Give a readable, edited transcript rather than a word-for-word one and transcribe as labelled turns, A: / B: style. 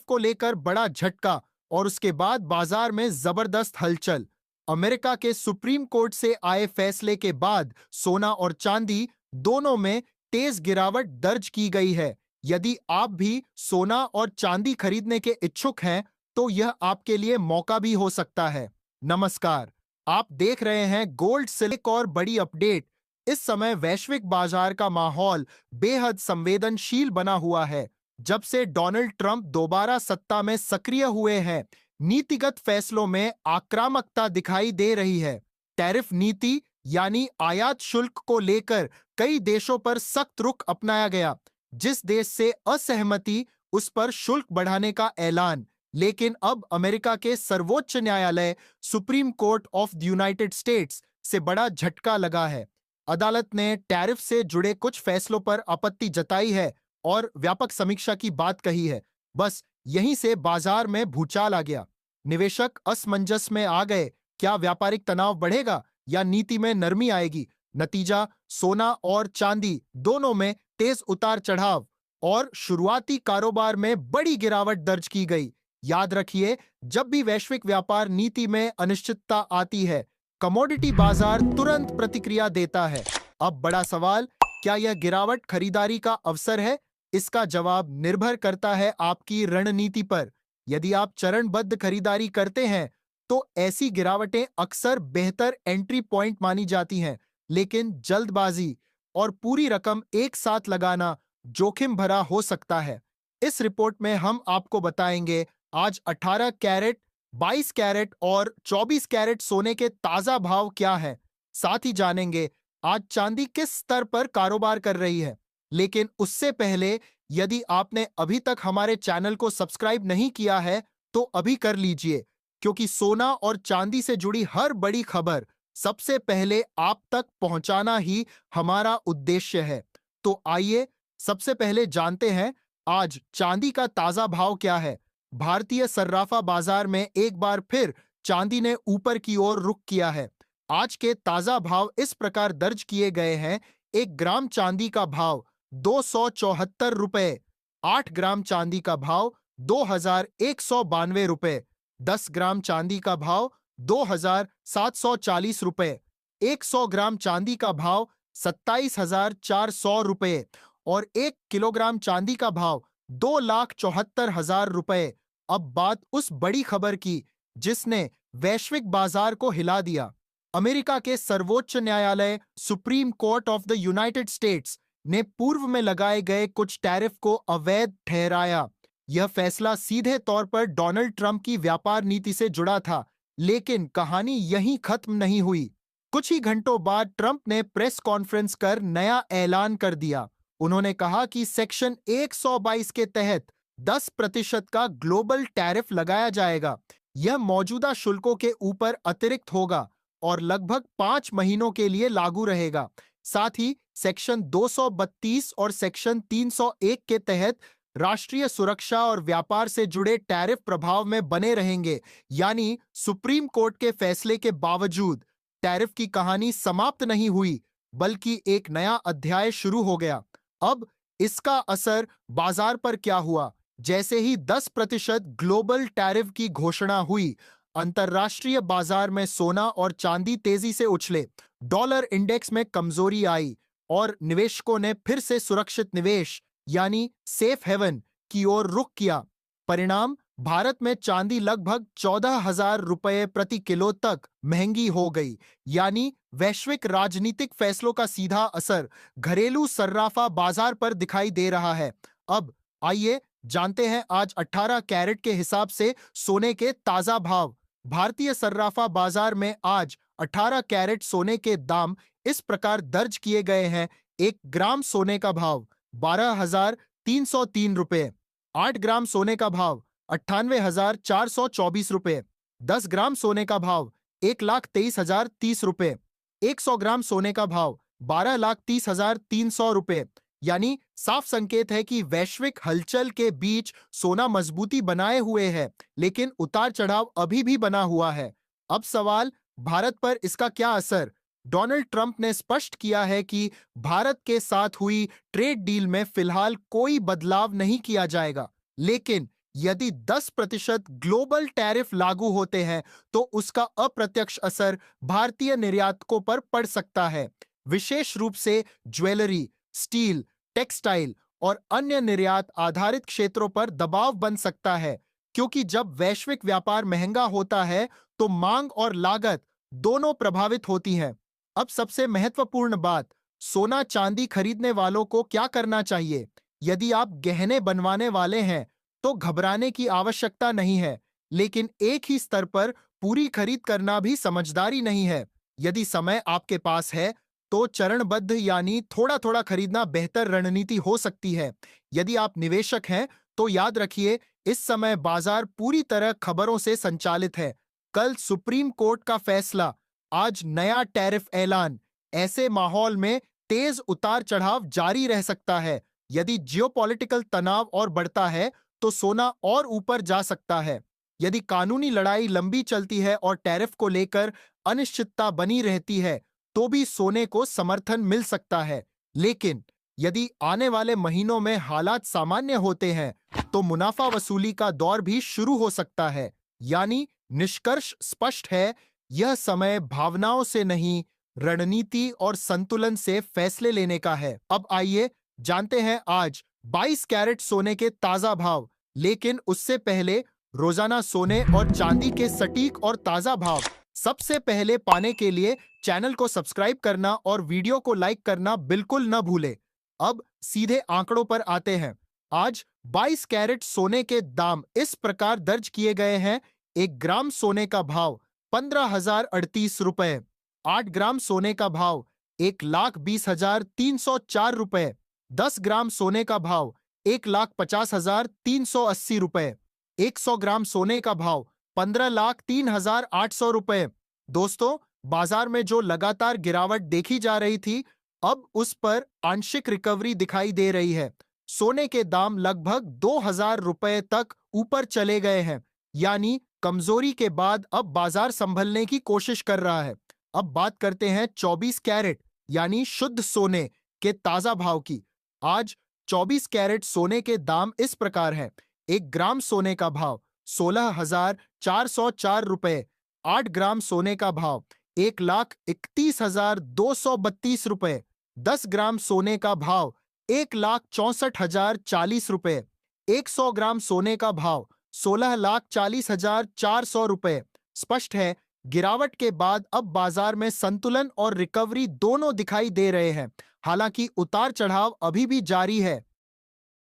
A: को लेकर बड़ा झटका और उसके बाद बाजार में जबरदस्त हलचल। अमेरिका के सुप्रीम कोर्ट से आए फैसले के बाद सोना और चांदी दोनों में तेज गिरावट दर्ज की गई है। यदि आप भी सोना और चांदी खरीदने के इच्छुक हैं तो यह आपके लिए मौका भी हो सकता है। नमस्कार, आप देख रहे हैं गोल्ड सिल्क और बड़ी अपडेट। इस समय वैश्विक बाजार का माहौल बेहद संवेदनशील बना हुआ है। जब से डोनाल्ड ट्रंप दोबारा सत्ता में सक्रिय हुए हैं, नीतिगत फैसलों में आक्रामकता दिखाई दे रही है। टैरिफ नीति यानी आयात शुल्क को लेकर कई देशों पर सख्त रुख अपनाया गया। जिस देश से असहमति उस पर शुल्क बढ़ाने का ऐलान। लेकिन अब अमेरिका के सर्वोच्च न्यायालय supreme court of the United states से बड़ा झटका लगा है। अदालत ने टैरिफ से जुड़े कुछ फैसलों पर आपत्ति जताई है और व्यापक समीक्षा की बात कही है। बस यहीं से बाजार में भूचाल आ गया। निवेशक असमंजस में आ गए। क्या व्यापारिक तनाव बढ़ेगा या नीति में नरमी आएगी? नतीजा, सोना और चांदी दोनों में तेज उतार चढ़ाव और शुरुआती कारोबार में बड़ी गिरावट दर्ज की गई। याद रखिए, जब भी वैश्विक व्यापार नीति में अनिश्चितता आती है, कमोडिटी बाजार तुरंत प्रतिक्रिया देता है। अब बड़ा सवाल, क्या यह गिरावट खरीदारी का अवसर है? इसका जवाब निर्भर करता है आपकी रणनीति पर। यदि आप चरणबद्ध खरीदारी करते हैं तो ऐसी गिरावटें अक्सर बेहतर एंट्री पॉइंट मानी जाती हैं, लेकिन जल्दबाजी और पूरी रकम एक साथ लगाना जोखिम भरा हो सकता है। इस रिपोर्ट में हम आपको बताएंगे आज 18 कैरेट, 22 कैरेट और 24 कैरेट सोने के ताजा भाव क्या हैं। साथ ही जानेंगे आज चांदी किस स्तर पर कारोबार कर रही है। लेकिन उससे पहले, यदि आपने अभी तक हमारे चैनल को सब्सक्राइब नहीं किया है तो अभी कर लीजिए, क्योंकि सोना और चांदी से जुड़ी हर बड़ी खबर सबसे पहले आप तक पहुंचाना ही हमारा उद्देश्य है। तो आइए सबसे पहले जानते हैं आज चांदी का ताजा भाव क्या है। भारतीय सर्राफा बाजार में एक बार फिर चांदी ने ऊपर की ओर रुख किया है। आज के ताजा भाव इस प्रकार दर्ज किए गए हैं। 1 ग्राम चांदी का भाव 274 रुपए, 8 ग्राम चांदी का भाव 2192 रुपए, 10 ग्राम चांदी का भाव 2740 रुपए, 100 ग्राम चांदी का भाव 27,400 रुपए और 1 किलोग्राम चांदी का भाव 2,74,000 रुपए। अब बात उस बड़ी खबर की जिसने वैश्विक बाजार को हिला दिया। अमेरिका के सर्वोच्च न्यायालय supreme court of the United states ने पूर्व में लगाए गए कुछ टैरिफ को अवैध ठहराया। यह फैसला सीधे तौर पर डोनाल्ड ट्रंप की व्यापार नीति से जुड़ा था, लेकिन कहानी यहीं खत्म नहीं हुई। कुछ ही घंटों बाद ट्रंप ने प्रेस कॉन्फ्रेंस कर नया ऐलान कर दिया। उन्होंने कहा कि सेक्शन 122 के तहत 10% का ग्लोबल टैरिफ लगाया जाएगा। यह मौजूदा शुल्कों के ऊपर अतिरिक्त होगा और लगभग 5 महीनों के लिए लागू रहेगा। साथ ही सेक्शन 232 और सेक्शन 301 के तहत राष्ट्रीय सुरक्षा और व्यापार से जुड़े टैरिफ प्रभाव में बने रहेंगे। यानी सुप्रीम कोर्ट के फैसले के बावजूद टैरिफ की कहानी समाप्त नहीं हुई, बल्कि एक नया अध्याय शुरू हो गया। अब इसका असर बाजार पर क्या हुआ? जैसे ही 10% ग्लोबल टैरिफ की घोषणा हुई, अंतरराष्ट्रीय बाजार में सोना और चांदी तेजी से उछले, डॉलर इंडेक्स में कमजोरी आई और निवेशकों ने फिर से सुरक्षित निवेश यानी सेफ हेवन की ओर रुख किया। परिणाम, भारत में चांदी लगभग 14,000 रुपए प्रति किलो तक महंगी हो गई। यानी वैश्विक राजनीतिक फैसलों का सीधा असर घरेलू सर्राफा बाजार पर दिखाई दे रहा है। अब आइए जानते हैं आज 18 कैरेट के हिसाब से सोने के ताजा भाव। भारतीय सर्राफा बाजार में आज 18 कैरेट सोने के दाम इस प्रकार दर्ज किए गए हैं। 1 ग्राम सोने का भाव 12,303 रुपए, 8 ग्राम सोने का भाव 98,424 रुपए, 10 ग्राम सोने का भाव 1,23,030 रुपए, 100 ग्राम सोने का भाव 12,30,300 रुपए। यानी साफ संकेत है कि वैश्विक हलचल के बीच सोना मजबूती बनाए हुए है, लेकिन उतार चढ़ाव अभी भी बना हुआ है। अब सवाल, भारत पर इसका क्या असर? डोनाल्ड ट्रंप ने स्पष्ट किया है कि भारत के साथ हुई ट्रेड डील में फिलहाल कोई बदलाव नहीं किया जाएगा, लेकिन यदि 10% ग्लोबल टैरिफ लागू होते हैं तो उसका अप्रत्यक्ष असर भारतीय निर्यातकों पर पड़ सकता है, विशेष रूप से ज्वेलरी, स्टील, टेक्सटाइल और अन्य निर्यात आधारित क्षेत्रों पर दबाव बन सकता है, क्योंकि जब वैश्विक व्यापार महंगा होता है तो मांग और लागत दोनों प्रभावित होती हैं। अब सबसे महत्वपूर्ण बात, सोना चांदी खरीदने वालों को क्या करना चाहिए? यदि आप गहने बनवाने वाले हैं तो घबराने की आवश्यकता नहीं है, लेकिन एक ही स्तर पर पूरी खरीद करना भी समझदारी नहीं है। यदि समय आपके पास है तो चरणबद्ध यानी थोड़ा थोड़ा खरीदना बेहतर रणनीति हो सकती है। यदि आप निवेशक हैं तो याद रखिए, इस समय बाजार पूरी तरह खबरों से संचालित है। कल सुप्रीम कोर्ट का फैसला, आज नया टैरिफ ऐलान, ऐसे माहौल में तेज उतार चढ़ाव जारी रह सकता है। यदि जियोपॉलिटिकल तनाव और बढ़ता है तो सोना और ऊपर जा सकता है। यदि कानूनी लड़ाई लंबी चलती है और टैरिफ को लेकर अनिश्चितता बनी रहती है तो भी सोने को समर्थन मिल सकता है। लेकिन यदि आने वाले महीनों में हालात सामान्य होते हैं तो मुनाफा वसूली का दौर भी शुरू हो सकता है। यानी निष्कर्ष स्पष्ट है, यह समय भावनाओं से नहीं, रणनीति और संतुलन से फैसले लेने का है। अब आइए जानते हैं आज 22 कैरेट सोने के ताजा भाव। लेकिन उससे पहले रोजाना सोने और चांदी के सटीक और ताजा भाव सबसे पहले पाने के लिए चैनल को सब्सक्राइब करना और वीडियो को लाइक करना बिल्कुल न भूलें। अब सीधे आंकड़ों पर आते हैं। आज 22 कैरेट सोने के दाम इस प्रकार दर्ज किए गए हैं। 1 ग्राम सोने का भाव 15,038 रुपए, 8 ग्राम सोने का भाव 1,20,304 रुपए, 10 ग्राम सोने का भाव 1,50,380 रुपए, 100 ग्राम सोने का भाव 15,03,800 रुपए। दोस्तों, बाजार में जो लगातार गिरावट देखी जा रही थी, अब उस पर आंशिक रिकवरी दिखाई दे रही है। सोने के दाम लगभग 2,000 रुपए तक ऊपर चले गए हैं, यानी कमजोरी के बाद अब बाजार संभलने की कोशिश कर रहा है। अब बात करते हैं 24 कैरेट यानी शुद्ध सोने के ताजा भाव की। आज 24 कैरेट सोने के दाम इस प्रकार हैं। 1 ग्राम सोने का भाव 16,404 रुपए, 8 ग्राम सोने का भाव 1,31,232 रुपए, 10 ग्राम सोने का भाव 1,64,040 रुपए, 100 ग्राम सोने का भाव 16,40,400 रुपए। स्पष्ट है, गिरावट के बाद अब बाजार में संतुलन और रिकवरी दोनों दिखाई दे रहे हैं। हालांकि उतार चढ़ाव अभी भी जारी है।